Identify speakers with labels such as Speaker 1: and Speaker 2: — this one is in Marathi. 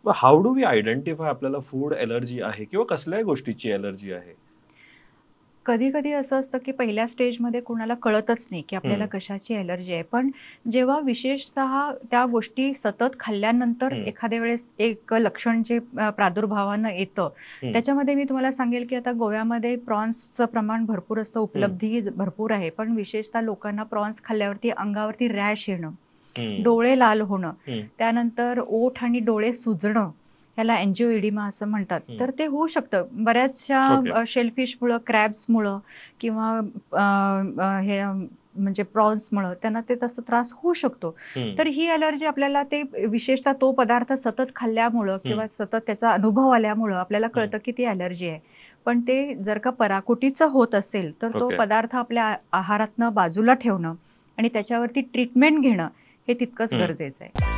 Speaker 1: मग हाऊ डू वी आयडेंटिफाय आपल्याला फूड एलर्जी आहे किंवा कसल्याही गोष्टीची एलर्जी आहे?
Speaker 2: कधी-कधी असं असतं, की पहिल्या स्टेजमध्ये कुणाला कळतच नाही, की आपल्याला
Speaker 1: हं,
Speaker 2: कशाची ॲलर्जी आहे. पण जेव्हा विशेषतः त्या गोष्टी सतत खाल्ल्यानंतर
Speaker 1: हं,
Speaker 2: एखाद्या वेळेस एक लक्षण जे प्रादुर्भावानं येतं,
Speaker 1: हं,
Speaker 2: त्याच्यामध्ये मी तुम्हाला सांगेल, की आता गोव्यामध्ये प्रॉन्सचं प्रमाण भरपूर असतं,
Speaker 1: हं,
Speaker 2: उपलब्धीही भरपूर आहे. पण विशेषतः लोकांना प्रॉन्स खाल्ल्यावरती अंगावरती रॅश येणं,
Speaker 1: हं,
Speaker 2: डोळे लाल होणं,
Speaker 1: हं,
Speaker 2: त्यानंतर ओठ आणि डोळे सुजणं, ह्याला एन्जिओइडिमा असं म्हणतात.
Speaker 1: हं.
Speaker 2: तर ते होऊ शकतं. बऱ्याचशा
Speaker 1: ओके.
Speaker 2: शेलफिशमुळं, क्रॅब्समुळं किंवा अ, अ, हे म्हणजे प्रॉन्समुळं त्यांना ते तसा त्रास होऊ शकतो.
Speaker 1: हं,
Speaker 2: तर ही ॲलर्जी आपल्याला ते विशेषतः तो पदार्थ सतत खाल्ल्यामुळं
Speaker 1: हं,
Speaker 2: किंवा सतत त्याचा अनुभव आल्यामुळं आपल्याला
Speaker 1: हं.
Speaker 2: कळतं की ती ॲलर्जी आहे. पण ते जर का पराकोटीचं होत असेल, तर तो
Speaker 1: ओके.
Speaker 2: पदार्थ आपल्या आहारातनं बाजूला ठेवणं आणि त्याच्यावरती ट्रीटमेंट घेणं हे तितकंच
Speaker 1: हं.
Speaker 2: गरजेचं आहे.